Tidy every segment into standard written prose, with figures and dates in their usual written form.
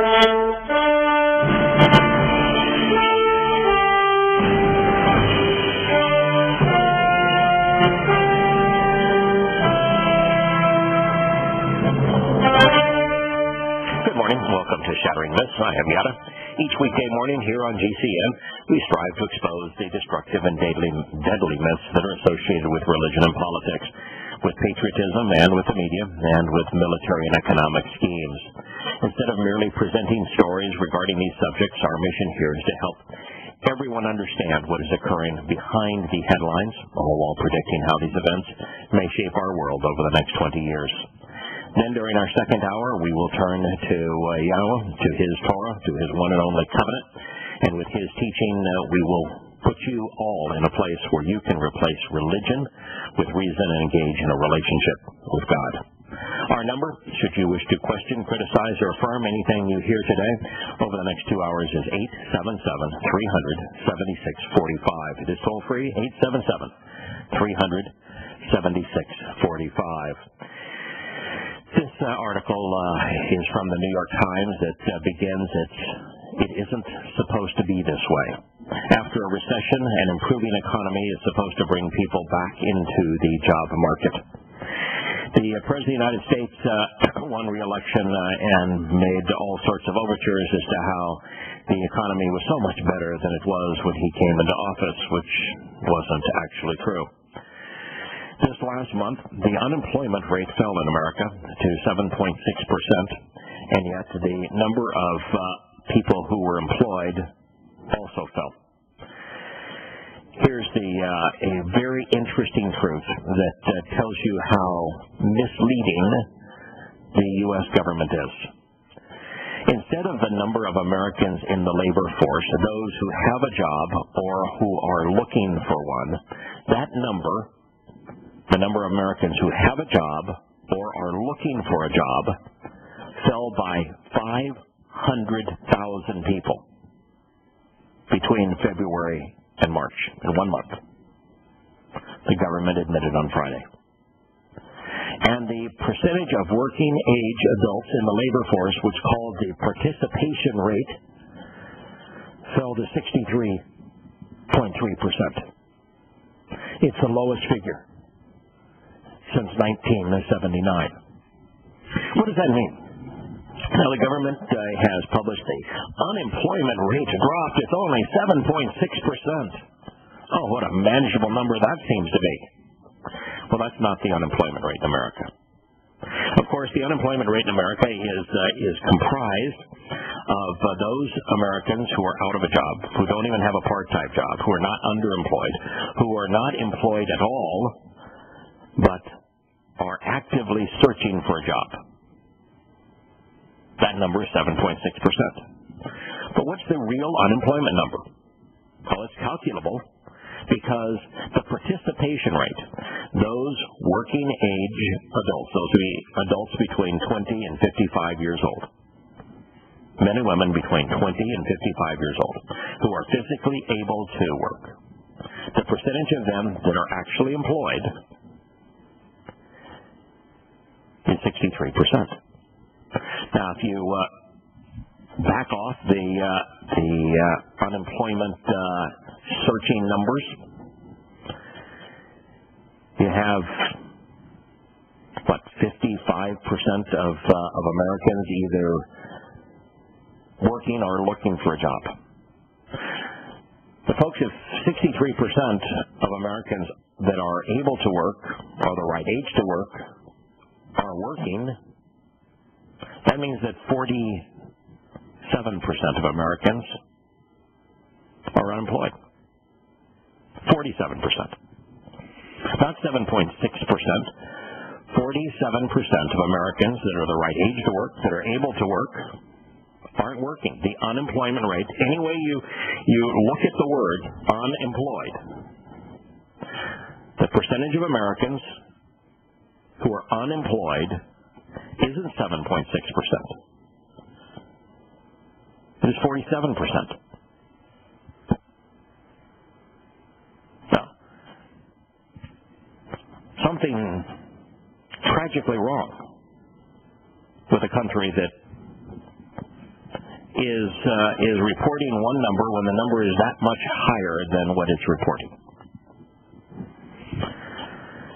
Welcome to Shattering Myths. I am Yahowah. Each weekday morning here on GCN, we strive to expose the destructive and deadly myths that are associated with religion and politics, with patriotism and with the media, and with military and economic schemes. Instead of merely presenting stories regarding these subjects, our mission here is to help everyone understand what is occurring behind the headlines, all while predicting how these events may shape our world over the next 20 years. Then during our second hour, we will turn to Yahowah, to his Torah, to his one and only covenant. And with his teaching, we will put you all in a place where you can replace religion with reason and engage in a relationship with God. Our number, should you wish to question, criticize, or affirm anything you hear today over the next 2 hours, is 877-300-7645. It is toll-free, 877-300-7645. This article is from the New York Times that begins, it isn't supposed to be this way. After a recession, an improving economy is supposed to bring people back into the job market. The President of the United States won re-election and made all sorts of overtures as to how the economy was so much better than it was when he came into office, which wasn't actually true. This last month, the unemployment rate fell in America to 7.6%, and yet the number of people who were employed also fell. Here's a very interesting truth that tells you how misleading the U.S. government is. Instead of the number of Americans in the labor force, those who have a job or who are looking for one, that number, the number of Americans who have a job or are looking for a job, fell by 500,000 people between February and March, in 1 month. The government admitted on Friday. And the percentage of working age adults in the labor force, which called the participation rate, fell to 63.3%. It's the lowest figure since 1979. What does that mean? Now, the government has published the unemployment rate dropped. It's only 7.6%. Oh, what a manageable number that seems to be. Well, that's not the unemployment rate in America. Of course, the unemployment rate in America is comprised of those Americans who are out of a job, who don't even have a part-time job, who are not underemployed, who are not employed at all, but are actively searching for a job. That number is 7.6%. But what's the real unemployment number? Well, it's calculable because the participation rate, those working age adults, those adults between 20 and 55 years old, men and women between 20 and 55 years old, who are physically able to work, the percentage of them that are actually employed is 63%. Now, if you back off the unemployment searching numbers, you have, 55% of Americans either working or looking for a job. But folks, if 63% of Americans that are able to work, or the right age to work, are working, that means that 47% of Americans are unemployed. 47%. Not 7.6%. 47% of Americans that are the right age to work, that are able to work, aren't working. The unemployment rate, any way you look at the word unemployed, the percentage of Americans who are unemployed isn't 7.6%. It is 47%. Now, something tragically wrong with a country that is reporting one number when the number is that much higher than what it's reporting.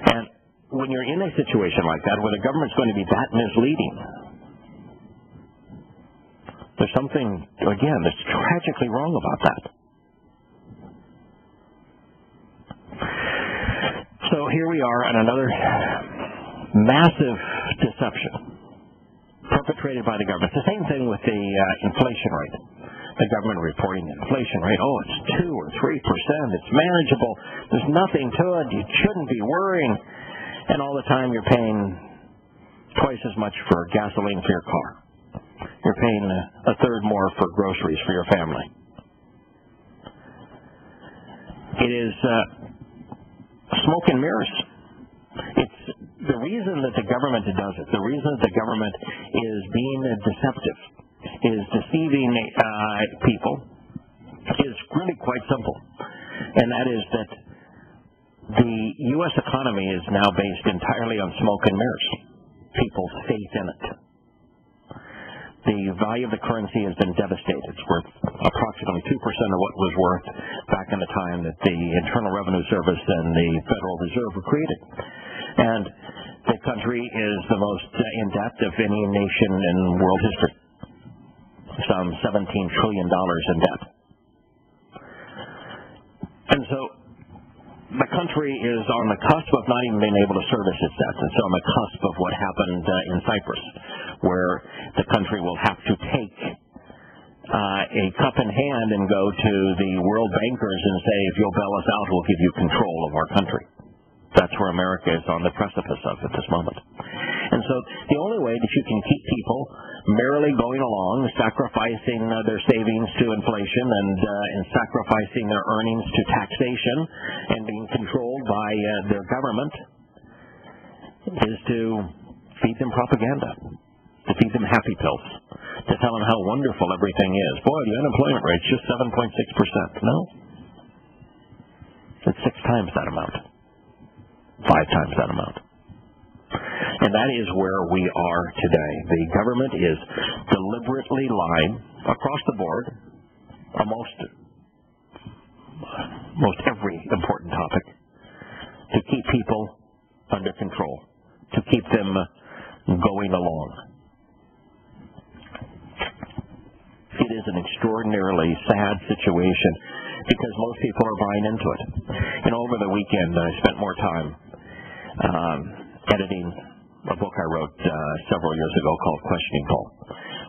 And when you're in a situation like that, where the government's going to be that misleading, there's something, again, that's tragically wrong about that. So here we are on another massive deception perpetrated by the government. It's the same thing with the inflation rate. The government reporting the inflation rate, oh, it's 2 or 3%, it's manageable, there's nothing to it, you shouldn't be worrying. And all the time you're paying twice as much for gasoline for your car. You're paying a third more for groceries for your family. It is smoke and mirrors. It's the reason that the government does it, the reason that the government is being deceptive, is deceiving people, is really quite simple. And that is that the U.S. economy is now based entirely on smoke and mirrors. People's faith in it. The value of the currency has been devastated. It's worth approximately 2% of what was worth back in the time that the Internal Revenue Service and the Federal Reserve were created. And the country is the most in debt of any nation in world history. Some $17 trillion in debt. And so the country is on the cusp of not even being able to service its debt. It's on the cusp of what happened in Cyprus, where the country will have to take a cup in hand and go to the world bankers and say, if you'll bail us out, we'll give you control of our country. That's where America is on the precipice of at this moment. And so the only way that you can keep people merrily going along, sacrificing their savings to inflation and sacrificing their earnings to taxation and being controlled by their government is to feed them propaganda, to feed them happy pills, to tell them how wonderful everything is. Boy, the unemployment rate's just 7.6%. No. It's 6 times that amount. 5 times that amount. And that is where we are today. The government is deliberately lying across the board on most every important topic to keep people under control, to keep them going along. It is an extraordinarily sad situation because most people are buying into it. And over the weekend, I spent more time editing a book I wrote several years ago called Questioning Paul,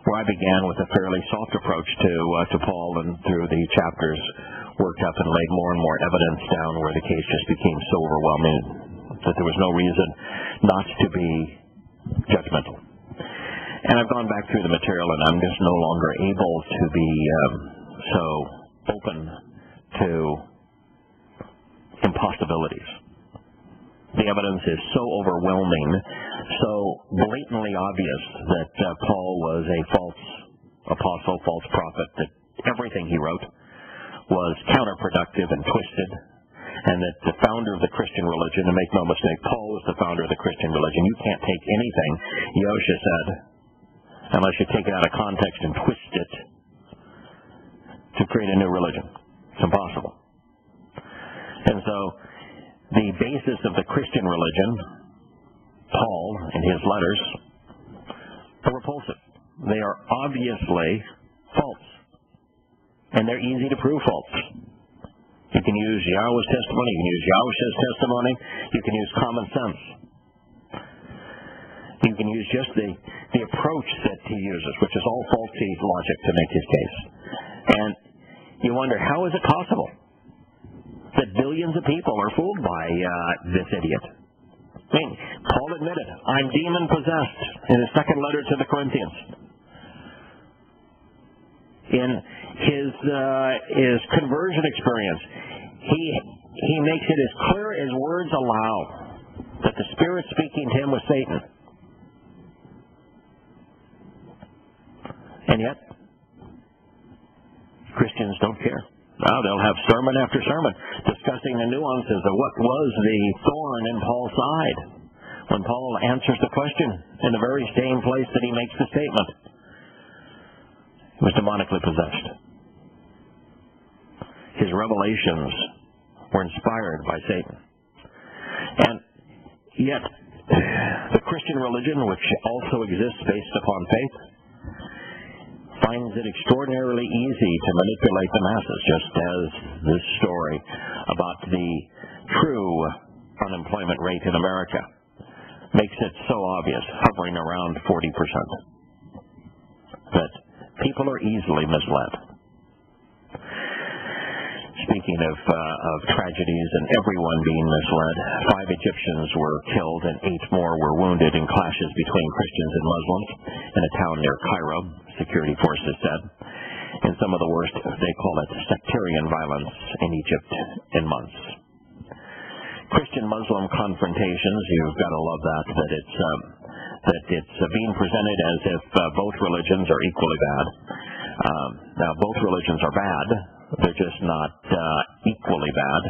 where I began with a fairly soft approach to Paul, and through the chapters worked up and laid more and more evidence down where the case just became so overwhelming that there was no reason not to be judgmental. And I've gone back through the material, and I'm just no longer able to be so open to impossibilities. The evidence is so overwhelming, so blatantly obvious that Paul was a false apostle, false prophet, that everything he wrote was counterproductive and twisted, and that the founder of the Christian religion, and make no mistake, Paul was the founder of the Christian religion. You can't take anything Yahowah said unless you take it out of context and twist it to create a new religion. It's impossible. And so the basis of the Christian religion, Paul and his letters, are repulsive. They are obviously false. And they're easy to prove false. You can use Yahowah's testimony, you can use Yahowah's testimony, you can use common sense. You can use just the approach that he uses, which is all faulty logic to make his case. And you wonder, how is it possible that billions of people are fooled by this idiot? I mean, Paul admitted, I'm demon-possessed in his second letter to the Corinthians. In his conversion experience, he makes it as clear as words allow that the Spirit speaking to him was Satan. And yet, Christians don't care. Now they'll have sermon after sermon discussing the nuances of what was the thorn in Paul's side when Paul answers the question in the very same place that he makes the statement. He was demonically possessed. His revelations were inspired by Satan. And yet, the Christian religion, which also exists based upon faith, finds it extraordinarily easy to manipulate the masses, just as this story about the true unemployment rate in America makes it so obvious, hovering around 40%, that people are easily misled. Speaking of tragedies and everyone being misled, 5 Egyptians were killed and 8 more were wounded in clashes between Christians and Muslims in a town near Cairo, security forces said, in some of the worst, they call it sectarian violence in Egypt in months. Christian-Muslim confrontations, you've got to love that it's being presented as if both religions are equally bad. Now, both religions are bad. They're just not equally bad,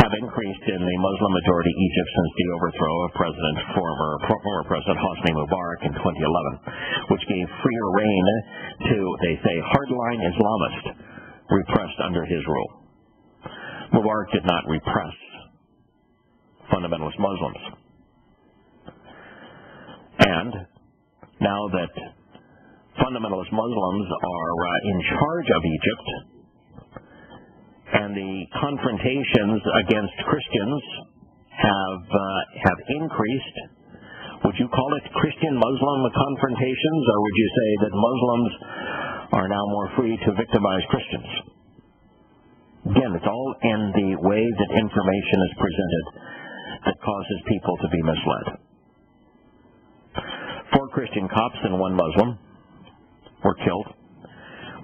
have increased in the Muslim-majority Egypt since the overthrow of former President Hosni Mubarak in 2011, which gave freer rein to, they say, hardline Islamists repressed under his rule. Mubarak did not repress fundamentalist Muslims. And now that fundamentalist Muslims are in charge of Egypt, and the confrontations against Christians have increased, would you call it Christian-Muslim confrontations, or would you say that Muslims are now more free to victimize Christians? Again, it's all in the way that information is presented that causes people to be misled. 4 Christian cops and 1 Muslim were killed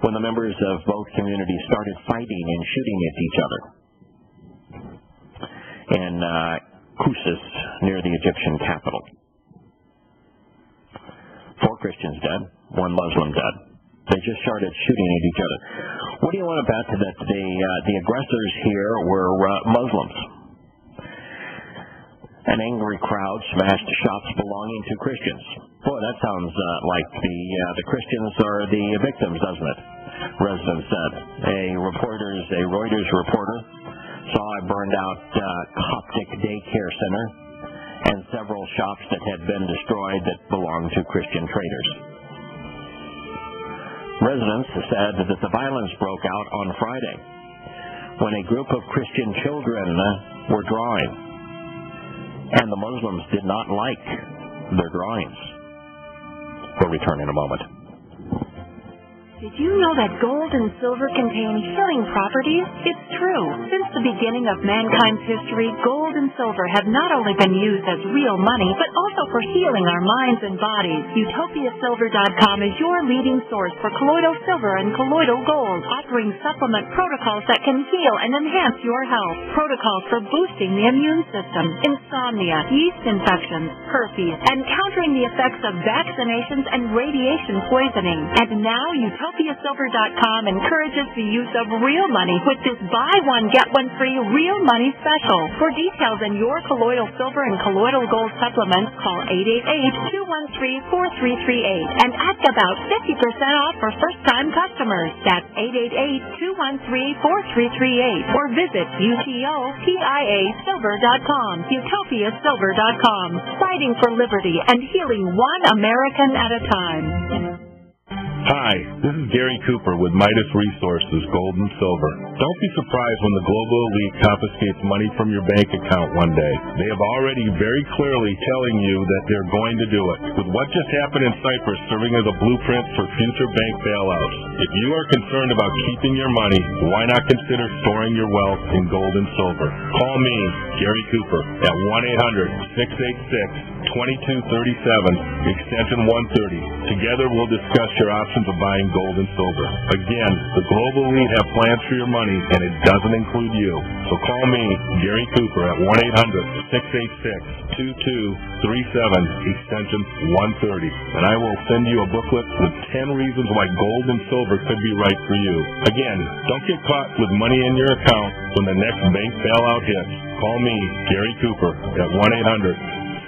when the members of both communities started fighting and shooting at each other in Kousis, near the Egyptian capital. 4 Christians dead, 1 Muslim dead. They just started shooting at each other. What do you want to bet that the aggressors here were Muslims? An angry crowd smashed shops belonging to Christians. Boy, that sounds like the Christians are the victims, doesn't it? Residents said. A Reuters reporter saw a burned-out Coptic daycare center and several shops that had been destroyed that belonged to Christian traders. Residents said that the violence broke out on Friday when a group of Christian children were drawing, and the Muslims did not like their drawings. We'll return in a moment. Did you know that gold and silver contain healing properties? It's true. Since the beginning of mankind's history, gold and silver have not only been used as real money, but also for healing our minds and bodies. UtopiaSilver.com is your leading source for colloidal silver and colloidal gold, offering supplement protocols that can heal and enhance your health. Protocols for boosting the immune system, insomnia, yeast infections, herpes, and countering the effects of vaccinations and radiation poisoning. And now UtopiaSilver.com encourages the use of real money with this buy one, get one free real money special. For details on your colloidal silver and colloidal gold supplements, call 888-213-4338 and ask about 50% off for first-time customers. That's 888-213-4338 or visit UTOPIASilver.com. UtopiaSilver.com, fighting for liberty and healing one American at a time. Hi, this is Gary Cooper with Midas Resources, Gold and Silver. Don't be surprised when the global elite confiscates money from your bank account one day. They have already very clearly telling you that they're going to do it. With what just happened in Cyprus serving as a blueprint for future bank bailouts, if you are concerned about keeping your money, why not consider storing your wealth in gold and silver? Call me, Gary Cooper, at 1-800-686-2237, extension 130. Together we'll discuss your options of buying gold and silver. Again, the global elite have plans for your money, and it doesn't include you. So call me, Gary Cooper, at 1-800-686-2237, extension 130, and I will send you a booklet with 10 reasons why gold and silver could be right for you. Again, don't get caught with money in your account when the next bank bailout hits. Call me, Gary Cooper, at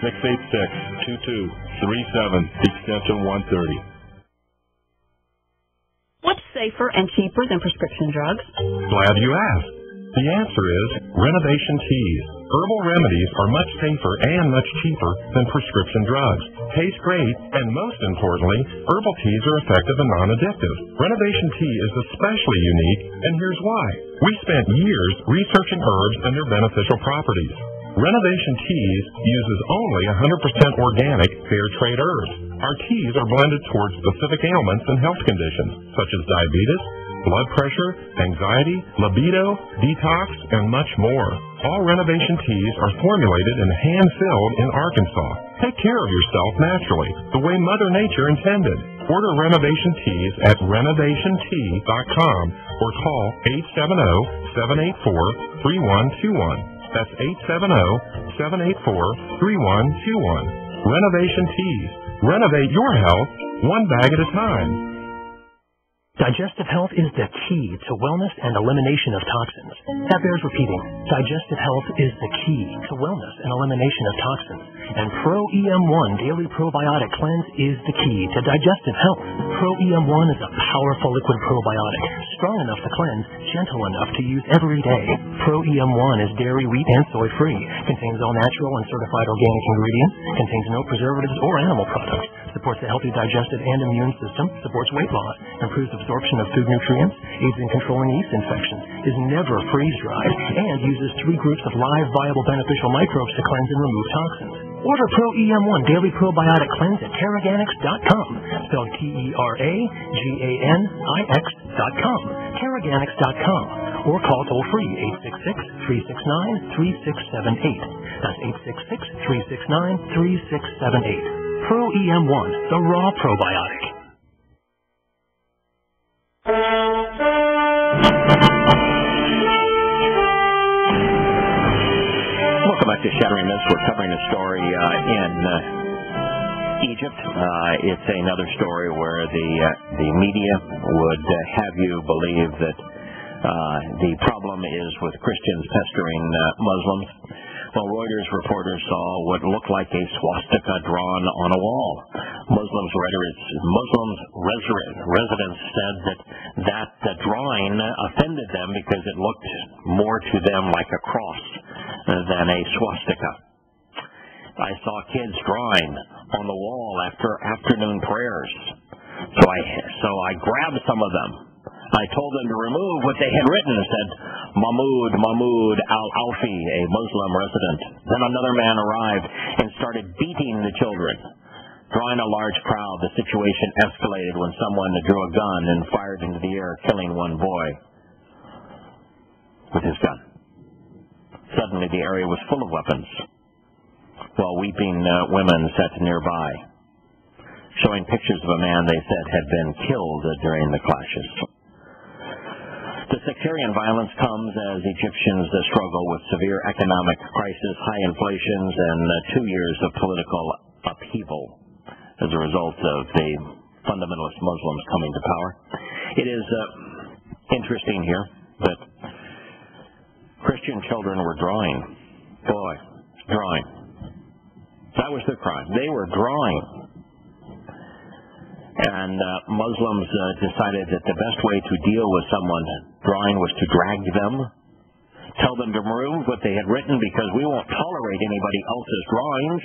1-800-686-2237, extension 130. safer and cheaper than prescription drugs? Glad you asked. The answer is renovation teas. Herbal remedies are much safer and much cheaper than prescription drugs. Taste great, and most importantly, herbal teas are effective and non-addictive. Renovation tea is especially unique, and here's why. We spent years researching herbs and their beneficial properties. Renovation Teas uses only 100% organic, fair trade herbs. Our teas are blended towards specific ailments and health conditions, such as diabetes, blood pressure, anxiety, libido, detox, and much more. All Renovation Teas are formulated and hand-filled in Arkansas. Take care of yourself naturally, the way Mother Nature intended. Order Renovation Teas at renovationtea.com or call 870-784-3121. That's 870-784-3121. Renovation Teas. Renovate your health one bag at a time. Digestive health is the key to wellness and elimination of toxins. That bears repeating. Digestive health is the key to wellness and elimination of toxins. And Pro-EM1 Daily Probiotic Cleanse is the key to digestive health. Pro-EM1 is a powerful liquid probiotic, strong enough to cleanse, gentle enough to use every day. Pro-EM1 is dairy, wheat, and soy-free, contains all natural and certified organic ingredients, contains no preservatives or animal products, supports a healthy digestive and immune system, supports weight loss, improves absorption of food nutrients, aids in controlling yeast infections, is never freeze-dried, and uses 3 groups of live, viable, beneficial microbes to cleanse and remove toxins. Order Pro-EM1 Daily Probiotic Cleanse at Teraganix.com, spelled Teraganix.com, Teraganix.com, or call toll-free 866-369-3678. That's 866-369-3678. Pro-EM1, the raw probiotic. Welcome back to Shattering Myths. We're covering a story in Egypt. It's another story where the media would have you believe that the problem is with Christians pestering Muslims. Well, Reuters reporters saw what looked like a swastika drawn on a wall. Muslim residents said that the drawing offended them because it looked more to them like a cross than a swastika. I saw kids drawing on the wall after afternoon prayers. So I grabbed some of them. I told them to remove what they had written and said, Mahmoud al-Alfi, a Muslim resident. Then another man arrived and started beating the children. Drawing a large crowd, the situation escalated when someone drew a gun and fired into the air, killing one boy with his gun. Suddenly the area was full of weapons, while weeping women sat nearby, showing pictures of a man they said had been killed during the clashes. The sectarian violence comes as Egyptians struggle with severe economic crisis, high inflations, and 2 years of political upheaval as a result of the fundamentalist Muslims coming to power. It is interesting here that Christian children were drawing. Drawing. That was their crime. They were drawing. And Muslims decided that the best way to deal with someone drawing was to drag them, tell them to remove what they had written because we won't tolerate anybody else's drawings.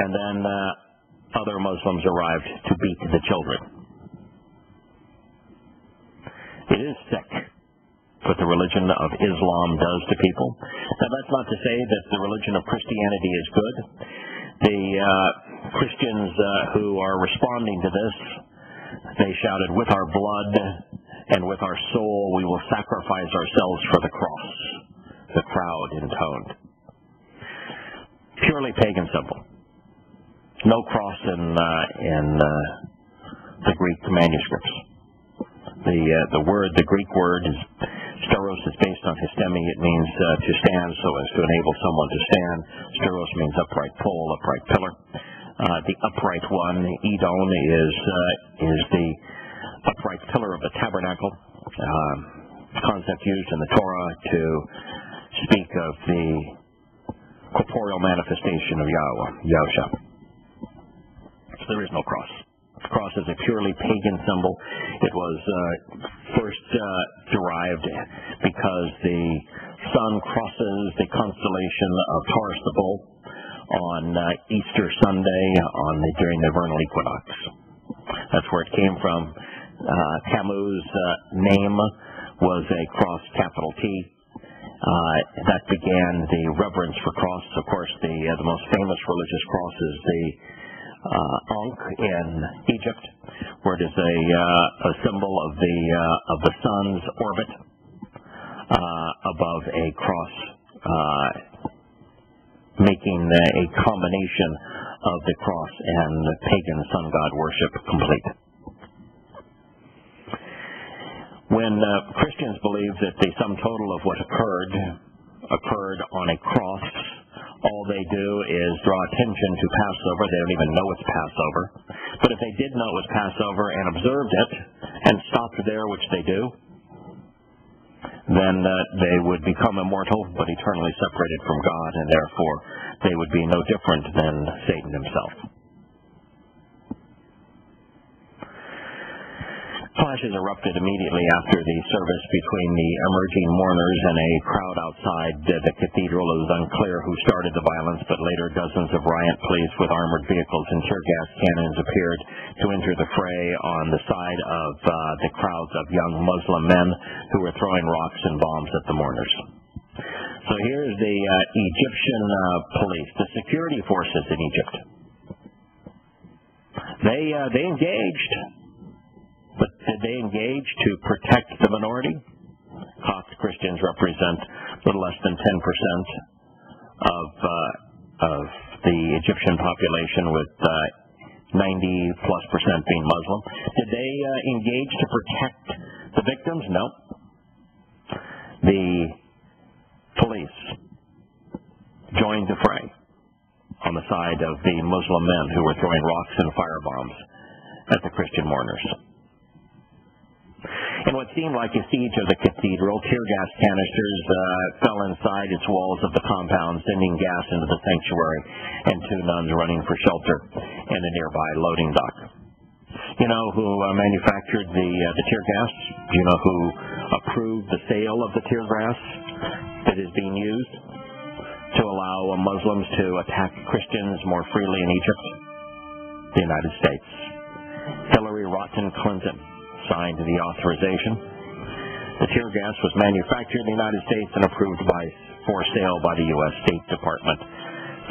And then other Muslims arrived to beat the children. It is sick what the religion of Islam does to people. Now, that's not to say that the religion of Christianity is good. The Christians who are responding to this, they shouted, "With our blood and with our soul we will sacrifice ourselves for the cross," the crowd intoned. Purely pagan symbol. No cross in the Greek manuscripts. The Greek word is steros, is based on histemi. It means to stand so as to enable someone to stand. Steros means upright pole, upright pillar. The upright one, edon, is the upright pillar of the tabernacle. Concept used in the Torah to speak of the corporeal manifestation of Yahowah, Yahusha. So there is no cross. cross is a purely pagan symbol. It was first derived because the sun crosses the constellation of Taurus the Bull on Easter Sunday during the vernal equinox. That's where it came from. Tammuz name was a cross, capital T. That began the reverence for cross. Of course, the most famous religious cross is the Ankh in Egypt, where it is a symbol of the sun's orbit above a cross, making a combination of the cross and the pagan sun god worship complete. When Christians believe that the sum total of what occurred on a cross, all they do is draw attention to Passover. They don't even know it's Passover. But if they did know it was Passover and observed it and stopped there, which they do, then they would become immortal but eternally separated from God, and therefore they would be no different than Satan himself. Clashes erupted immediately after the service between the emerging mourners and a crowd outside the cathedral. It was unclear who started the violence, but later dozens of riot police with armored vehicles and tear gas cannons appeared to enter the fray on the side of the crowds of young Muslim men who were throwing rocks and bombs at the mourners. So here's the Egyptian police, the security forces in Egypt. They engaged. But did they engage to protect the minority? Coptic Christians represent a little less than 10% of the Egyptian population, with 90+% being Muslim. Did they engage to protect the victims? No. The police joined the fray on the side of the Muslim men who were throwing rocks and firebombs at the Christian mourners. In what seemed like a siege of the cathedral, tear gas canisters fell inside its walls of the compound, sending gas into the sanctuary, and two nuns running for shelter in a nearby loading dock. You know who manufactured the tear gas? Do you know who approved the sale of the tear gas that is being used to allow Muslims to attack Christians more freely in Egypt? The United States. Hillary Rodham Clinton signed the authorization. The tear gas was manufactured in the United States and approved for sale by the U.S. State Department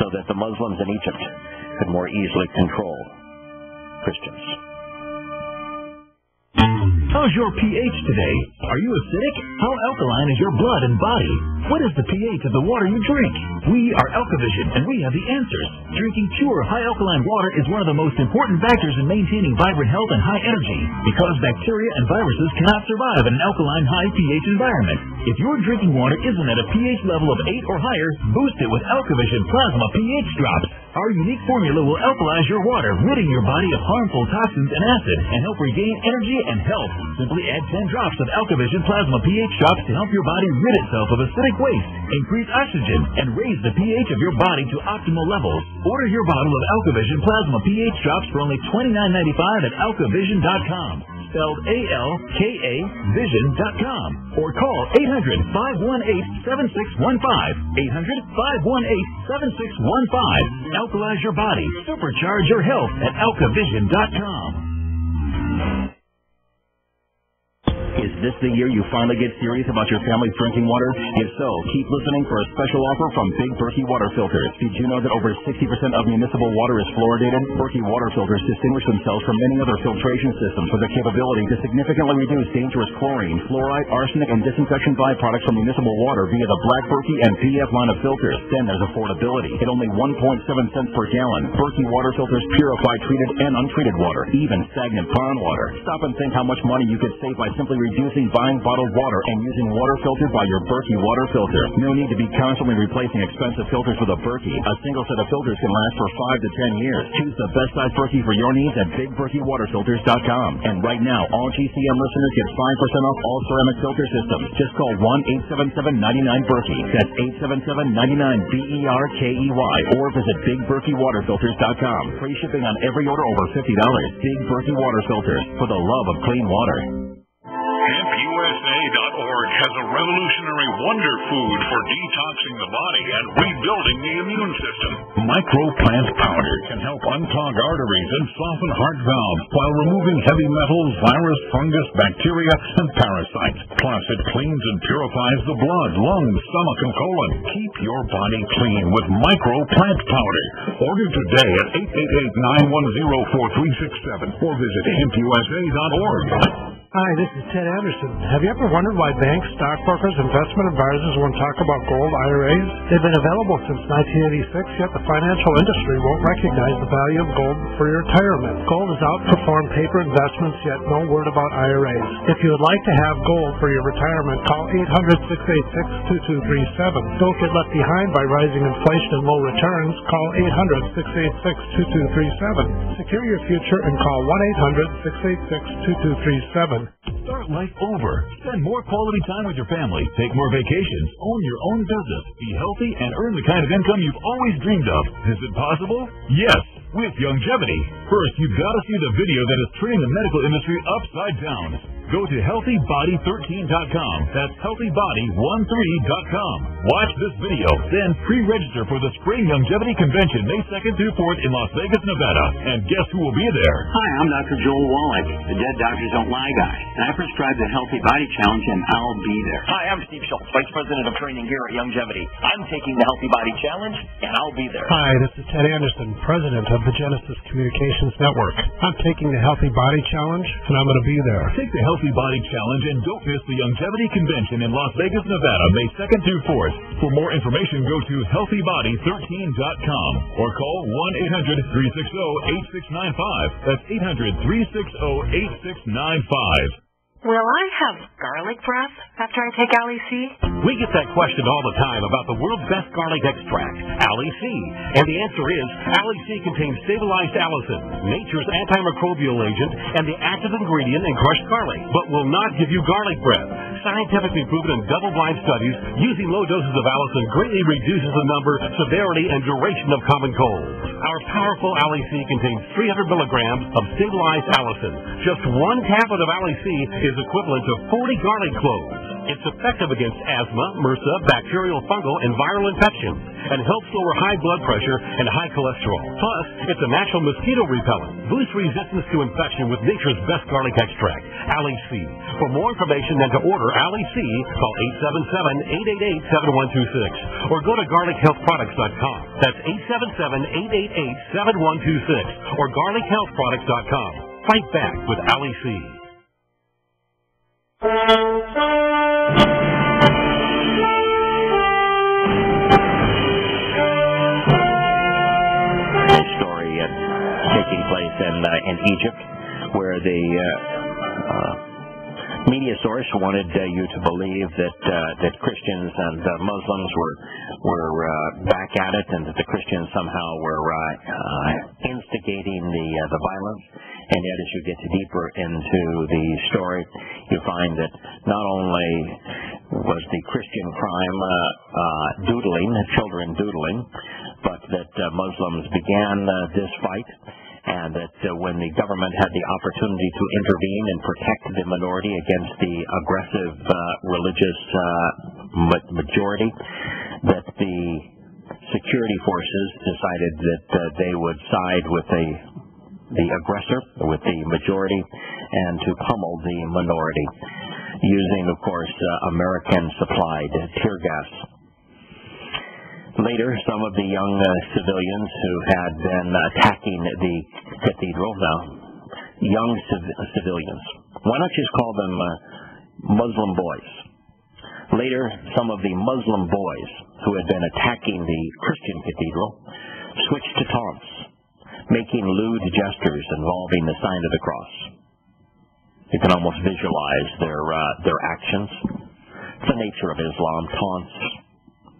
so that the Muslims in Egypt could more easily control Christians. How's your pH today? Are you acidic? How alkaline is your blood and body? What is the pH of the water you drink? We are AlkaVision, and we have the answers. Drinking pure, high alkaline water is one of the most important factors in maintaining vibrant health and high energy, because bacteria and viruses cannot survive in an alkaline, high pH environment. If your drinking water isn't at a pH level of 8 or higher, boost it with AlkaVision Plasma pH Drops. Our unique formula will alkalize your water, ridding your body of harmful toxins and acid, and help regain energy and health. Simply add 10 drops of AlkaVision Plasma pH Drops to help your body rid itself of acidic waste, increase oxygen, and raise the pH of your body to optimal levels. Order your bottle of AlkaVision Plasma pH Drops for only $29.95 at alkavision.com. Spelled A-L-K-A Vision.com. Or call 800-518-7615. 800-518-7615. Alkalize your body. Supercharge your health at alkavision.com. Is this the year you finally get serious about your family's drinking water? If so, keep listening for a special offer from Big Berkey Water Filters. Did you know that over 60% of municipal water is fluoridated? Berkey Water Filters distinguish themselves from many other filtration systems with the capability to significantly reduce dangerous chlorine, fluoride, arsenic, and disinfection byproducts from municipal water via the Black Berkey and PF line of filters. Then there's affordability. At only 1.7 cents per gallon, Berkey Water Filters purify treated and untreated water, even stagnant pond water. Stop and think how much money you could save by simply reducing ceasing buying bottled water and using water filtered by your Berkey water filter. No need to be constantly replacing expensive filters with a Berkey. A single set of filters can last for 5 to 10 years. Choose the best size Berkey for your needs at BigBerkeyWaterFilters.com. And right now, all GCM listeners get 5% off all ceramic filter systems. Just call 1-877-99-BERKEY. That's 877-99-BERKEY. Or visit BigBerkeyWaterFilters.com. Free shipping on every order over $50. Big Berkey Water Filters, for the love of clean water. HempUSA.org has a revolutionary wonder food for detoxing the body and rebuilding the immune system. Microplant powder can help unclog arteries and soften heart valves while removing heavy metals, virus, fungus, bacteria, and parasites. Plus, it cleans and purifies the blood, lungs, stomach, and colon. Keep your body clean with Microplant powder. Order today at 888-910-4367 or visit HempUSA.org. Hi, this is Ted Anderson. Have you ever wondered why banks, stockbrokers, investment advisors won't talk about gold IRAs? They've been available since 1986, yet the financial industry won't recognize the value of gold for your retirement. Gold has outperformed paper investments, yet no word about IRAs. If you would like to have gold for your retirement, call 800-686-2237. Don't get left behind by rising inflation and low returns. Call 800-686-2237. Secure your future and call 1-800-686-2237. Start life over. Spend more quality time with your family. Take more vacations. Own your own business. Be healthy and earn the kind of income you've always dreamed of. Is it possible? Yes, with Youngevity. First, you've got to see the video that is turning the medical industry upside down. Go to HealthyBody13.com. That's HealthyBody13.com. Watch this video, then pre-register for the Spring Youngevity Convention May 2nd through 4th in Las Vegas, Nevada. And guess who will be there? Hi, I'm Dr. Joel Wallach, the Dead Doctors Don't Lie guy. And I prescribe the Healthy Body Challenge, and I'll be there. Hi, I'm Steve Schultz, Vice President of Training here at Youngevity. I'm taking the Healthy Body Challenge, and I'll be there. Hi, this is Ted Anderson, President of the Genesis Communications Network. I'm taking the Healthy Body Challenge, and I'm going to be there. Take the Healthy Body Challenge and don't miss the Youngevity Convention in Las Vegas, Nevada, May 2nd through 4th. For more information, go to HealthyBody13.com or call 1-800-360-8695. That's 800-360-8695. Will I have garlic breath after I take Ali C? We get that question all the time about the world's best garlic extract, Ali C. And the answer is, Ali C contains stabilized allicin, nature's antimicrobial agent, and the active ingredient in crushed garlic, but will not give you garlic breath. Scientifically proven in double-blind studies, using low doses of allicin greatly reduces the number, severity, and duration of common colds. Our powerful Ali C contains 300 milligrams of stabilized allicin. Just one tablet of Ali C is equivalent to 40 garlic cloves. It's effective against asthma, MRSA, bacterial, fungal, and viral infections, and helps lower high blood pressure and high cholesterol. Plus, it's a natural mosquito repellent. Boosts resistance to infection with nature's best garlic extract, Ali C. For more information and to order Ali C, call 877-888-7126 or go to garlichealthproducts.com. That's 877-888-7126 or garlichealthproducts.com. Fight back with Ali C. Story taking place in Egypt, where the media source wanted you to believe that Christians and Muslims were back at it, and that the Christians somehow were instigating the violence. And yet, as you get deeper into the story, you find that not only was the Christian crime children doodling, but that Muslims began this fight, and that when the government had the opportunity to intervene and protect the minority against the aggressive religious majority, that the security forces decided that they would side with the aggressor, with the majority, and to pummel the minority, using, of course, American-supplied tear gas. Later, some of the young civilians who had been attacking the cathedral, now young civilians, why not just call them Muslim boys? Later, some of the Muslim boys who had been attacking the Christian cathedral switched to taunts, making lewd gestures involving the sign of the cross. You can almost visualize their actions. The nature of Islam, taunts.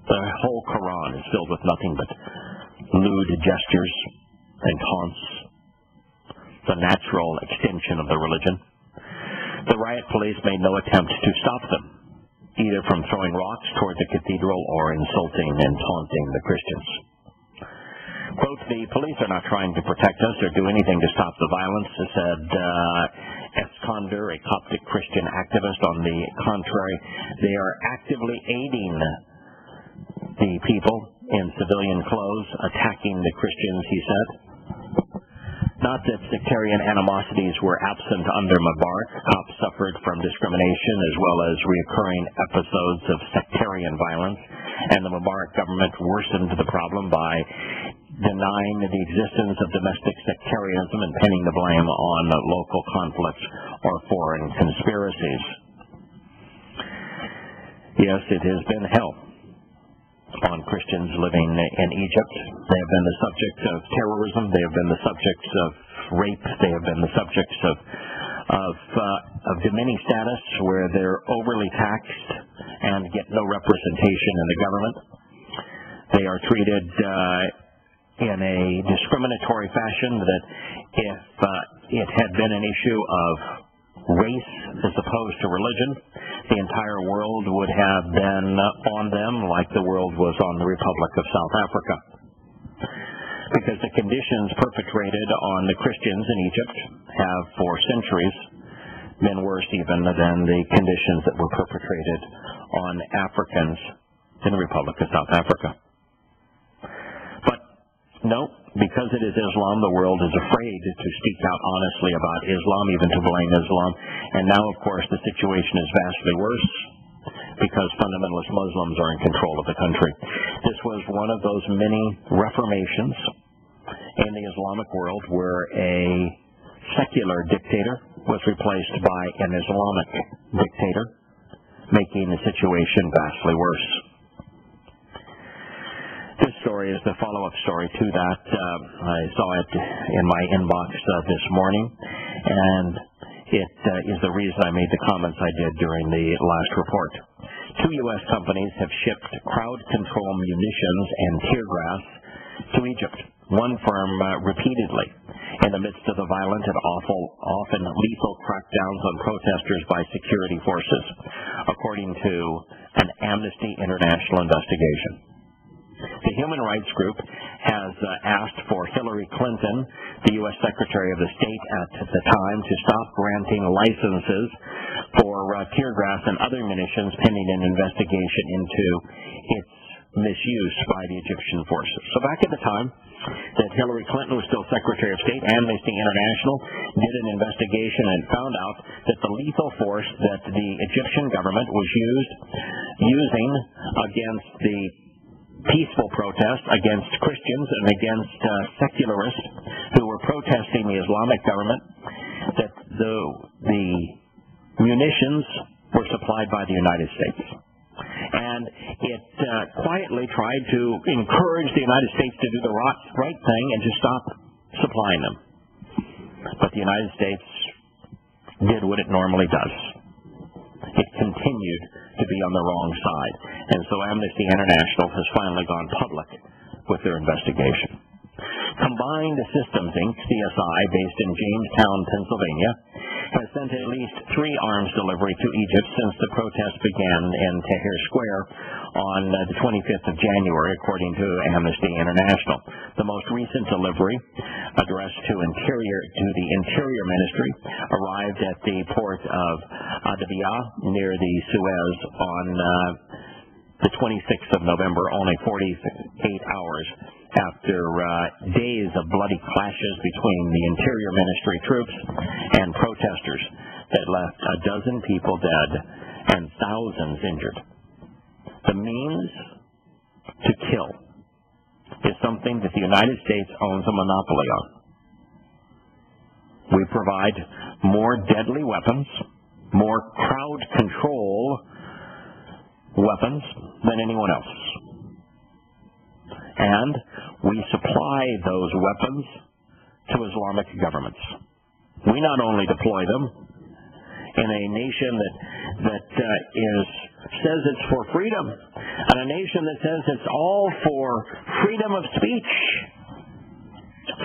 The whole Quran is filled with nothing but lewd gestures and taunts. The natural extension of the religion. The riot police made no attempt to stop them, either from throwing rocks toward the cathedral or insulting and taunting the Christians. Quote, the police are not trying to protect us or do anything to stop the violence, said Eskandar, a Coptic Christian activist. On the contrary, they are actively aiding the people in civilian clothes, attacking the Christians, he said. Not that sectarian animosities were absent under Mubarak. Cops suffered from discrimination as well as reoccurring episodes of sectarian violence, and the Mubarak government worsened the problem by denying the existence of domestic sectarianism and pinning the blame on local conflicts or foreign conspiracies. Yes, it has been hell on Christians living in Egypt. They have been the subjects of terrorism. They have been the subjects of rape. They have been the subjects of diminished status, where they're overly taxed and get no representation in the government. They are treated in a discriminatory fashion that if it had been an issue of race as opposed to religion, the entire world would have been on them like the world was on the Republic of South Africa. Because the conditions perpetrated on the Christians in Egypt have for centuries been worse even than the conditions that were perpetrated on Africans in the Republic of South Africa. But no, because it is Islam, the world is afraid to speak out honestly about Islam, even to blame Islam. And now, of course, the situation is vastly worse because fundamentalist Muslims are in control of the country. This was one of those many reformations in the Islamic world where a secular dictator was replaced by an Islamic dictator, making the situation vastly worse. This story is the follow-up story to that. I saw it in my inbox this morning, and it is the reason I made the comments I did during the last report. 2 U.S. companies have shipped crowd control munitions and tear gas to Egypt. One firm repeatedly in the midst of the violent and often lethal crackdowns on protesters by security forces, according to an Amnesty International investigation. The Human Rights Group has asked for Hillary Clinton, the U.S. Secretary of the State at the time, to stop granting licenses for tear gas and other munitions pending an investigation into its misuse by the Egyptian forces. So back at the time that Hillary Clinton was still Secretary of State, Amnesty International did an investigation and found out that the lethal force that the Egyptian government was using against the peaceful protests against Christians and against secularists who were protesting the Islamic government, that the munitions were supplied by the United States. And it quietly tried to encourage the United States to do the right thing and to stop supplying them. But the United States did what it normally does. It continued to be on the wrong side. And so Amnesty International has finally gone public with their investigation. Combined Systems, Inc., CSI, based in Jamestown, Pennsylvania, has sent at least 3 arms delivery to Egypt since the protests began in Tahrir Square on the 25th of January, according to Amnesty International. The most recent delivery, addressed to the Interior Ministry, arrived at the port of Adabiyah near the Suez on the 26th of November, only 48 hours after days of bloody clashes between the Interior Ministry troops and protesters that left a dozen people dead and thousands injured. The means to kill is something that the United States owns a monopoly on. We provide more deadly weapons, more crowd control weapons than anyone else. And we supply those weapons to Islamic governments. We not only deploy them, in a nation that says it's for freedom, and a nation that says it's all for freedom of speech,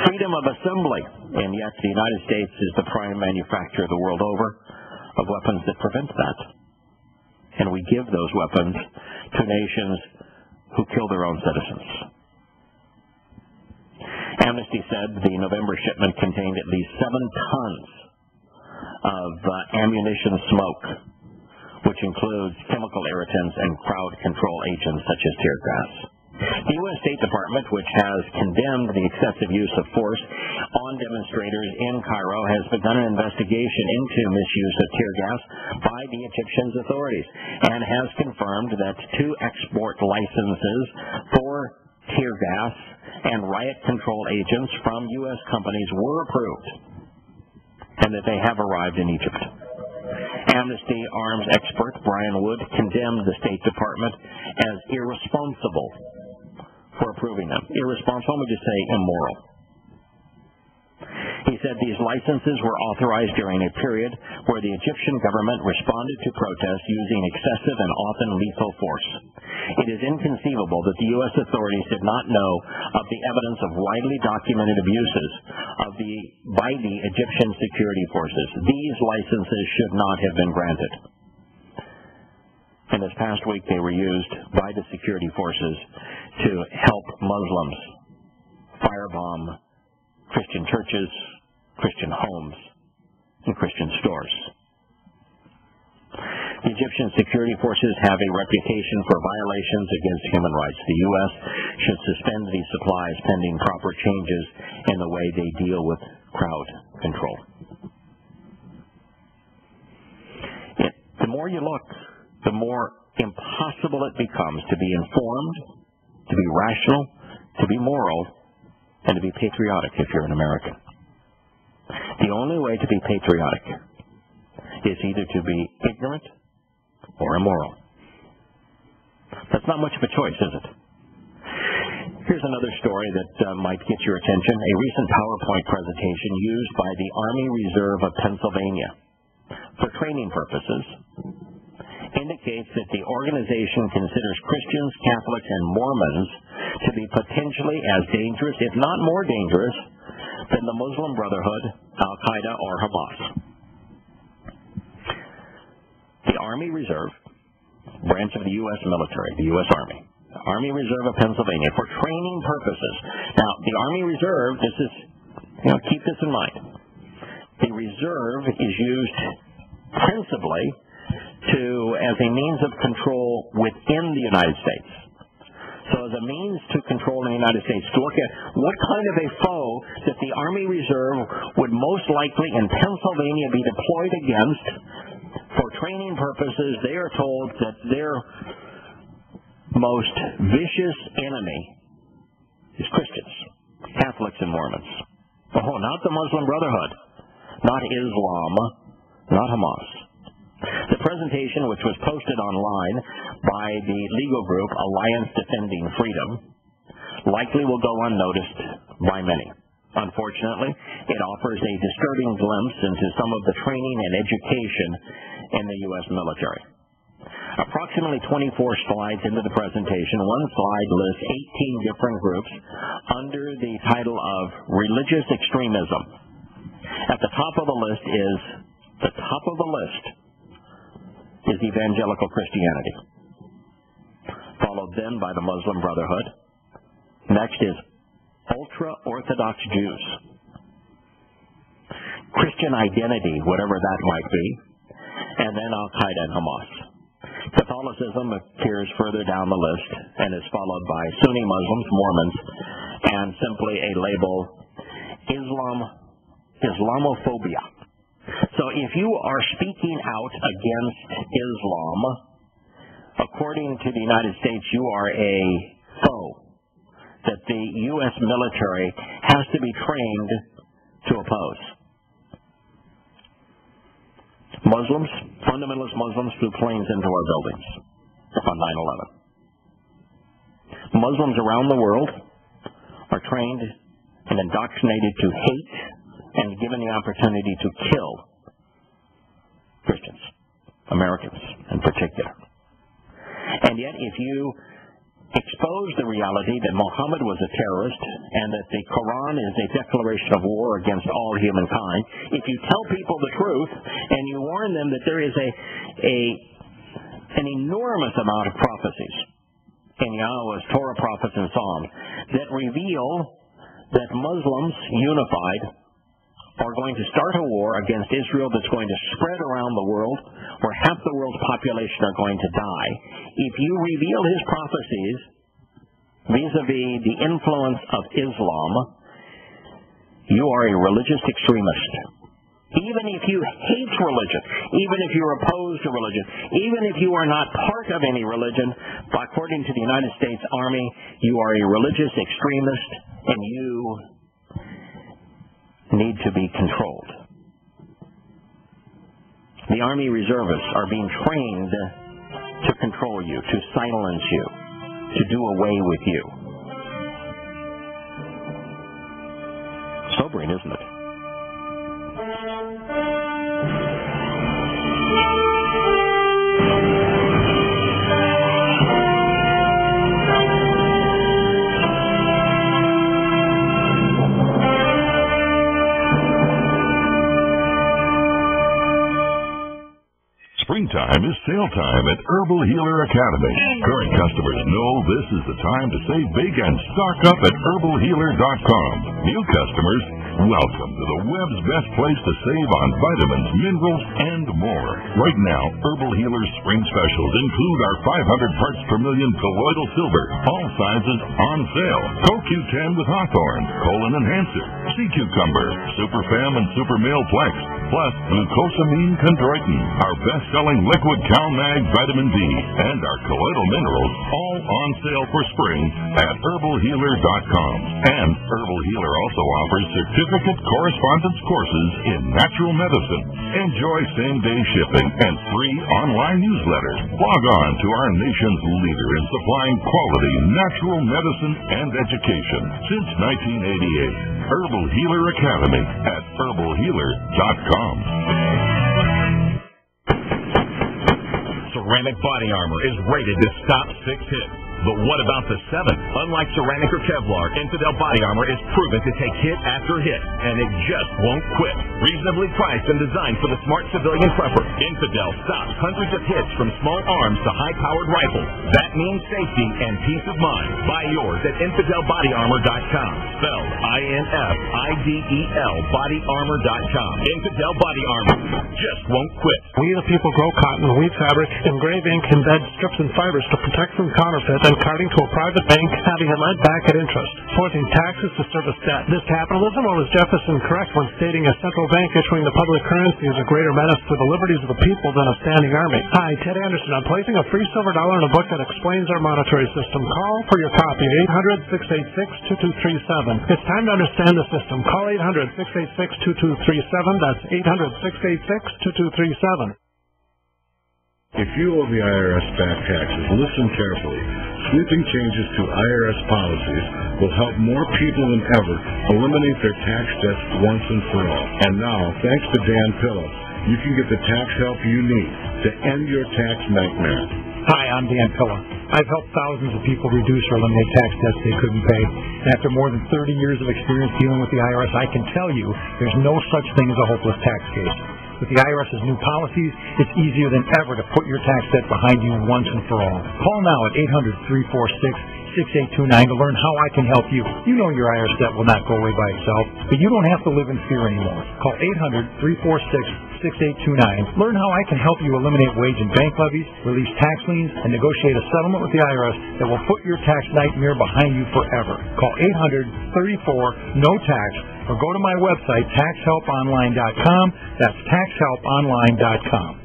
freedom of assembly, and yet the United States is the prime manufacturer the world over of weapons that prevent that. And we give those weapons to nations who kill their own citizens. Amnesty said the November shipment contained at least 7 tons of ammunition smoke, which includes chemical irritants and crowd control agents such as tear gas. The U.S. State Department, which has condemned the excessive use of force on demonstrators in Cairo, has begun an investigation into misuse of tear gas by the Egyptian authorities and has confirmed that 2 export licenses for tear gas and riot control agents from U.S. companies were approved and that they have arrived in Egypt. Amnesty arms expert Brian Wood condemned the State Department as irresponsible for approving them. Irresponsible, would you say immoral? He said these licenses were authorized during a period where the Egyptian government responded to protests using excessive and often lethal force. It is inconceivable that the U.S. authorities did not know of the evidence of widely documented abuses by the Egyptian security forces. These licenses should not have been granted. And this past week they were used by the security forces to help Muslims firebomb Christian churches, Christian homes, and Christian stores. The Egyptian security forces have a reputation for violations against human rights. The U.S. should suspend these supplies pending proper changes in the way they deal with crowd control. The more you look, the more impossible it becomes to be informed, to be rational, to be moral, and to be patriotic if you're an American. The only way to be patriotic is either to be ignorant or immoral. That's not much of a choice, is it? Here's another story that might get your attention. A recent PowerPoint presentation used by the Army Reserve of Pennsylvania for training purposes indicates that the organization considers Christians, Catholics, and Mormons to be potentially as dangerous, if not more dangerous, than the Muslim Brotherhood, Al-Qaeda, or Hamas. The Army Reserve, branch of the U.S. military, the U.S. Army, the Army Reserve of Pennsylvania, for training purposes. Now, the Army Reserve, keep this in mind. The Reserve is used principally as a means of control within the United States. So as a means to control the United States, to look at what kind of a foe that the Army Reserve would most likely in Pennsylvania be deployed against for training purposes. They are told that their most vicious enemy is Christians, Catholics, and Mormons. Oh, not the Muslim Brotherhood, not Islam, not Hamas. The presentation, which was posted online by the legal group Alliance Defending Freedom, likely will go unnoticed by many. Unfortunately, it offers a disturbing glimpse into some of the training and education in the U.S. military. Approximately 24 slides into the presentation, one slide lists 18 different groups under the title of religious extremism. At the top of the list is evangelical Christianity, followed then by the Muslim Brotherhood. Next is ultra-Orthodox Jews, Christian identity, whatever that might be, and then Al-Qaeda and Hamas. Catholicism appears further down the list and is followed by Sunni Muslims, Mormons, and simply a label, Islamophobia. So if you are speaking out against Islam, according to the United States, you are a foe that the U.S. military has to be trained to oppose. Muslims, fundamentalist Muslims, flew planes into our buildings on 9/11. Muslims around the world are trained and indoctrinated to hate and given the opportunity to kill Christians. Americans in particular. And yet, if you expose the reality that Muhammad was a terrorist and that the Quran is a declaration of war against all humankind, if you tell people the truth and you warn them that there is an enormous amount of prophecies in Yahowah's Torah, prophets, and Psalms that reveal that Muslims, unified, are going to start a war against Israel that's going to spread around the world, where half the world's population are going to die. If you reveal his prophecies vis-a-vis the influence of Islam, you are a religious extremist. Even if you hate religion, even if you're opposed to religion, even if you are not part of any religion, according to the United States Army, you are a religious extremist, and you need to be controlled. The Army reservists are being trained to control you, to silence you, to do away with you. Sobering, isn't it? Springtime is sale time at Herbal Healer Academy. Current customers know this is the time to save big and stock up at herbalhealer.com. New customers, welcome to the web's best place to save on vitamins, minerals, and more. Right now, Herbal Healer's spring specials include our 500 parts per million colloidal silver, all sizes on sale. CoQ10 with Hawthorne, colon enhancer, sea cucumber, Super Fem and Super Male Flex, plus glucosamine chondroitin, our best-selling liquid CalMag vitamin D, and our colloidal minerals, all on sale for spring at herbalhealer.com. And Herbal Healer also offers certificate correspondence courses in natural medicine. Enjoy same-day shipping and free online newsletters. Log on to our nation's leader in supplying quality natural medicine and education since 1988. Herbal Healer Academy at herbalhealer.com. Ceramic body armor is rated to stop 6 hits. But what about the 7? Unlike ceramic or Kevlar, Infidel body armor is proven to take hit after hit, and it just won't quit. Reasonably priced and designed for the smart civilian prepper, Infidel stops hundreds of hits from small arms to high-powered rifles. That means safety and peace of mind. Buy yours at InfidelBodyArmor.com. Spelled INFIDEL BodyArmor.com. Infidel Body Armor just won't quit. We the people grow cotton, weave fabric, engrave ink, embed strips and fibers to protect from counterfeit, and carting to a private bank, having it lent back at interest, forcing taxes to service debt. This capitalism, or was Jefferson correct when stating a central bank issuing the public currency is a greater menace to the liberties of the people than a standing army? Hi, Ted Anderson. I'm placing a free silver dollar in a book that explains our monetary system. Call for your copy, 800-686-2237. It's time to understand the system. Call 800-686-2237. That's 800-686-2237. If you owe the IRS back taxes, listen carefully. Sweeping changes to IRS policies will help more people than ever eliminate their tax debts once and for all. And now, thanks to Dan Pillow, you can get the tax help you need to end your tax nightmare. Hi, I'm Dan Pillow. I've helped thousands of people reduce or eliminate tax debts they couldn't pay. And after more than 30 years of experience dealing with the IRS, I can tell you there's no such thing as a hopeless tax case. With the IRS's new policies, it's easier than ever to put your tax debt behind you once and for all. Call now at 800-346-6829 to learn how I can help you. You know your IRS debt will not go away by itself, but you don't have to live in fear anymore. Call 800-346-6829. Learn how I can help you eliminate wage and bank levies, release tax liens, and negotiate a settlement with the IRS that will put your tax nightmare behind you forever. Call 800-34-NO-TAX or go to my website, taxhelponline.com. That's taxhelponline.com.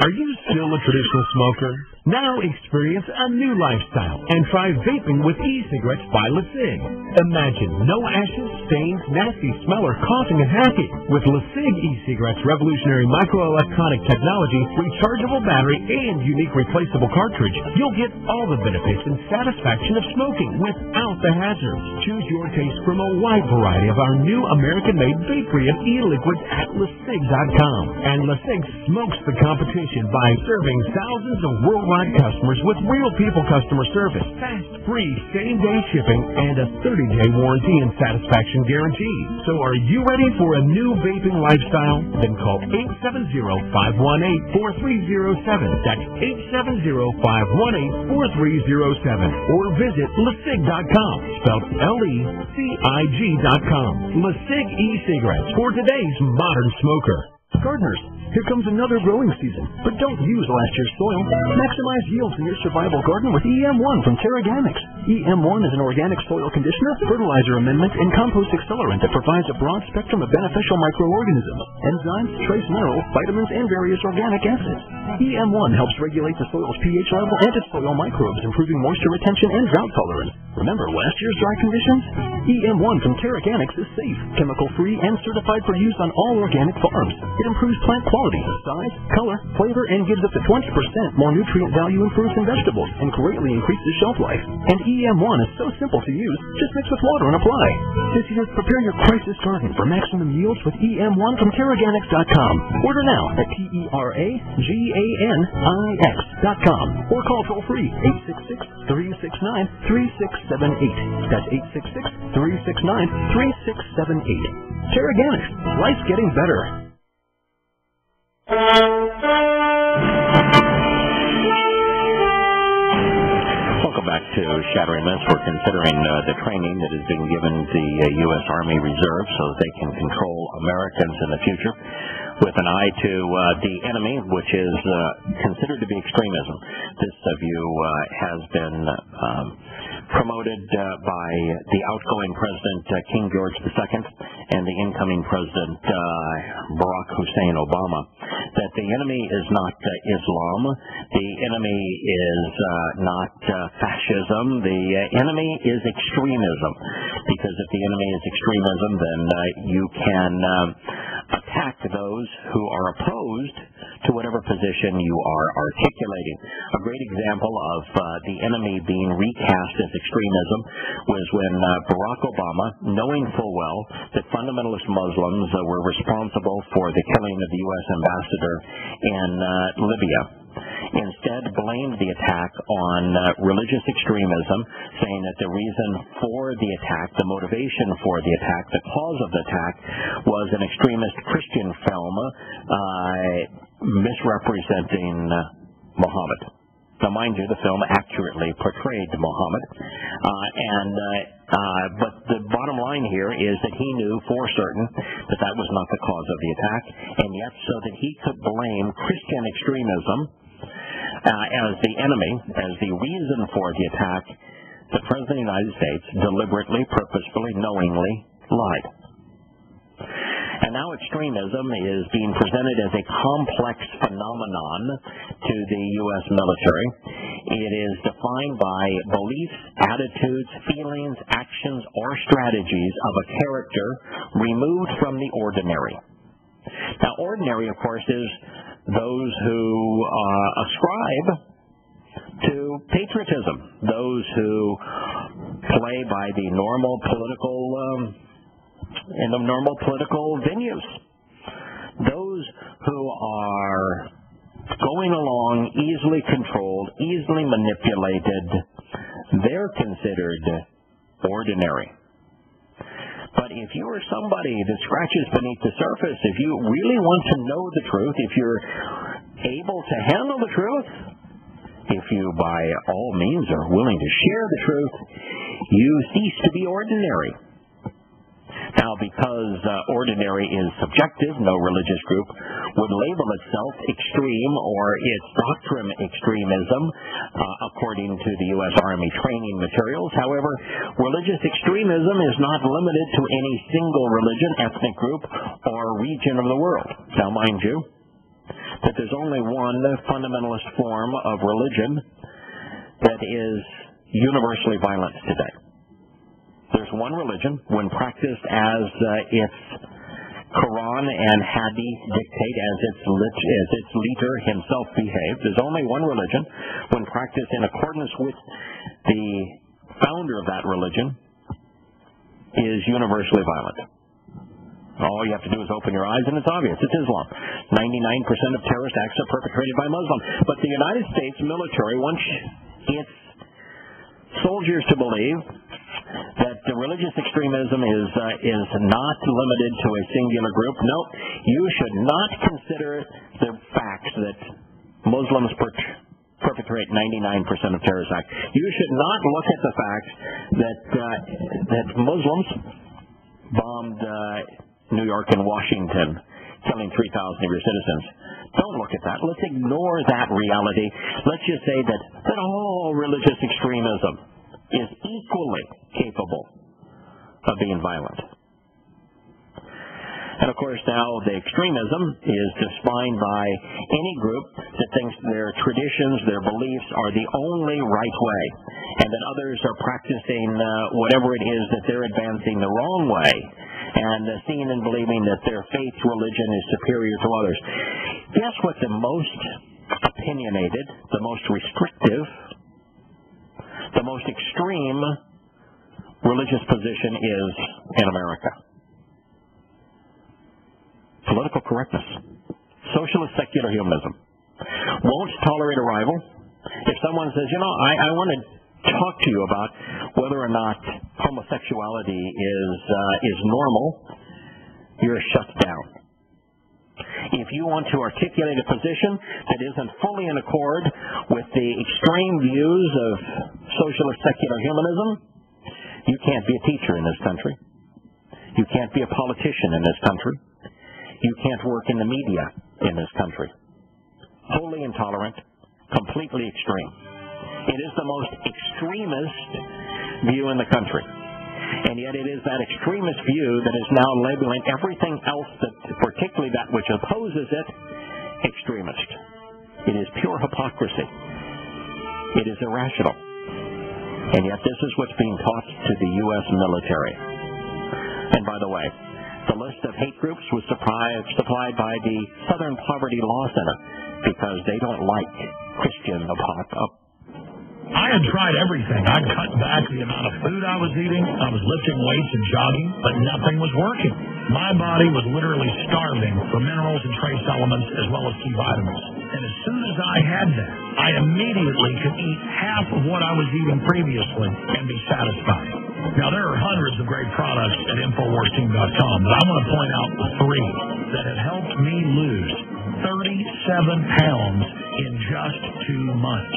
Are you still a traditional smoker? Now experience a new lifestyle and try vaping with e-cigarettes by LeSig. Imagine no ashes, stains, nasty smell, or coughing and hacking. With LeSig e-cigarettes' revolutionary microelectronic technology, rechargeable battery, and unique replaceable cartridge, you'll get all the benefits and satisfaction of smoking without the hazards. Choose your taste from a wide variety of our new American-made vape-free and e-liquids at LeSig.com. And LeSig smokes the competition by serving thousands of worldwide customers with real people customer service, fast, free, same-day shipping, and a 30-day warranty and satisfaction guarantee. So are you ready for a new vaping lifestyle? Then call 870-518-4307. That's 870-518-4307. Or visit LeSig.com, spelled LECIG.com. LeSig e-cigarettes for today's modern smoker. Gardeners, here comes another growing season, but don't use last year's soil. Maximize yields in your survival garden with EM1 from Terraganics. EM1 is an organic soil conditioner, fertilizer amendment, and compost accelerant that provides a broad spectrum of beneficial microorganisms, enzymes, trace minerals, vitamins, and various organic acids. EM1 helps regulate the soil's pH level and its soil microbes, improving moisture retention and drought tolerance. Remember last year's dry conditions? EM1 from Terraganics is safe, chemical-free, and certified for use on all organic farms. It improves plant quality, size, color, flavor, and gives up to 20% more nutrient value in fruits and vegetables, and greatly increases shelf life. And EM1 is so simple to use, just mix with water and apply. This year, prepare your crisis garden for maximum yields with EM1 from Terraganics.com. Order now at TERAGANIX.com or call toll-free 866-369-3678. That's 866-369-3678. Terraganics. Life's getting better. Welcome back to Shattering Myths. We're considering the training that is being given the U.S. Army Reserve so they can control Americans in the future with an eye to the enemy, which is considered to be extremism. This view has been promoted by the outgoing President King George II and the incoming President Barack Hussein Obama, that the enemy is not Islam, the enemy is not fascism, the enemy is extremism. Because if the enemy is extremism, then you can attack those who are opposed to whatever position you are articulating. A great example of the enemy being recast as extremism was when Barack Obama, knowing full well that fundamentalist Muslims were responsible for the killing of the U.S. ambassador in Libya, instead blamed the attack on religious extremism, saying that the reason for the attack, the motivation for the attack, the cause of the attack was an extremist Christian film misrepresenting Muhammad. Now, mind you, the film accurately portrayed Muhammad, but the bottom line here is that he knew for certain that that was not the cause of the attack, and yet so that he could blame Christian extremism as the enemy, as the reason for the attack, the President of the United States deliberately, purposefully, knowingly lied. And now extremism is being presented as a complex phenomenon to the U.S. military. It is defined by beliefs, attitudes, feelings, actions, or strategies of a character removed from the ordinary. Now, ordinary, of course, is those who ascribe to patriotism, those who play by the normal political in the normal political venues. Those who are going along easily controlled, easily manipulated, they're considered ordinary. But if you are somebody that scratches beneath the surface, if you really want to know the truth, if you're able to handle the truth, if you by all means are willing to share the truth, you cease to be ordinary. Now, because ordinary is subjective, no religious group would label itself extreme or its doctrine extremism, according to the U.S. Army training materials. However, religious extremism is not limited to any single religion, ethnic group, or region of the world. Now, mind you, that there's only one fundamentalist form of religion that is universally violent today. There's one religion, when practiced as its Quran and Hadith dictate, as its leader himself behaved. There's only one religion, when practiced in accordance with the founder of that religion, is universally violent. All you have to do is open your eyes and it's obvious. It's Islam. 99% of terrorist acts are perpetrated by Muslims. But the United States military wants its soldiers to believe that the religious extremism is not limited to a singular group. No, you should not consider the facts that Muslims perpetrate 99% of terrorist acts. You should not look at the fact that Muslims bombed New York and Washington, killing 3,000 of your citizens. Don't look at that. Let's ignore that reality. Let's just say that all religious extremism is equally capable of being violent. And of course now the extremism is defined by any group that thinks their traditions, their beliefs are the only right way, and that others are practicing whatever it is that they're advancing the wrong way, and seeing and believing that their faith religion is superior to others. Guess what the most opinionated, the most restrictive, the most extreme religious position is in America? Political correctness. Socialist secular humanism. Won't tolerate a rival. If someone says, I want to talk to you about whether or not homosexuality is normal, you're shut down. If you want to articulate a position that isn't fully in accord with the extreme views of socialist secular humanism, you can't be a teacher in this country. You can't be a politician in this country. You can't work in the media in this country. Wholly intolerant, completely extreme. It is the most extremist view in the country. And yet it is that extremist view that is now labeling everything else, particularly that which opposes it, extremist. It is pure hypocrisy. It is irrational. And yet this is what's being taught to the U.S. military. And by the way, the list of hate groups was supplied by the Southern Poverty Law Center because they don't like Christian I had tried everything. I cut back the amount of food I was eating. I was lifting weights and jogging, but nothing was working. My body was literally starving for minerals and trace elements as well as key vitamins. And as soon as I had that, I immediately could eat half of what I was eating previously and be satisfied. Now, there are hundreds of great products at InfoWarsTeam.com, but I want to point out the three that have helped me lose 37 pounds in just 2 months.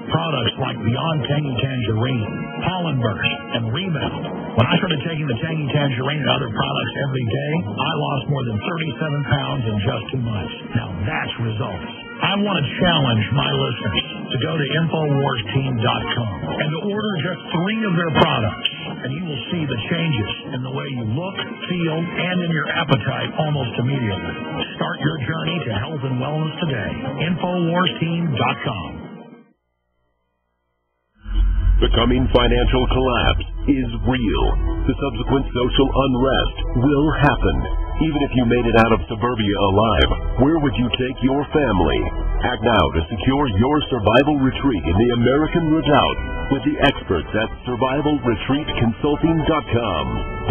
Products like Beyond Tangy Tangerine, Pollen Burst, and Rebound. When I started taking the Tangy Tangerine and other products every day, I lost more than 37 pounds in just 2 months. Now that's results. I want to challenge my listeners to go to InfoWarsTeam.com and to order just 3 of their products, and you will see the changes in the way you look, feel, and in your appetite almost immediately. Start your journey to health and wellness today. InfoWarsTeam.com. The coming financial collapse is real. The subsequent social unrest will happen. Even if you made it out of suburbia alive, where would you take your family? Act now to secure your survival retreat in the American Redoubt with the experts at survivalretreatconsulting.com.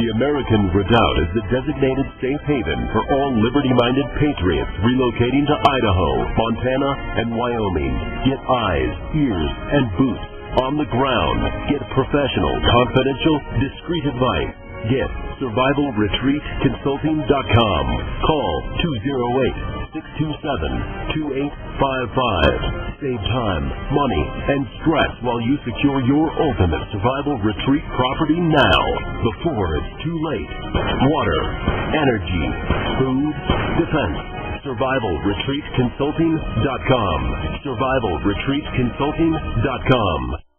The American Redoubt is the designated safe haven for all liberty-minded patriots relocating to Idaho, Montana, and Wyoming. Get eyes, ears, and boots on the ground. Get professional, confidential, discreet advice. Get survivalretreatconsulting.com. Call 208-627-2855. Save time, money, and stress while you secure your ultimate survival retreat property now, before it's too late. Water, energy, food, defense. survivalretreatconsulting.com. survivalretreatconsulting.com.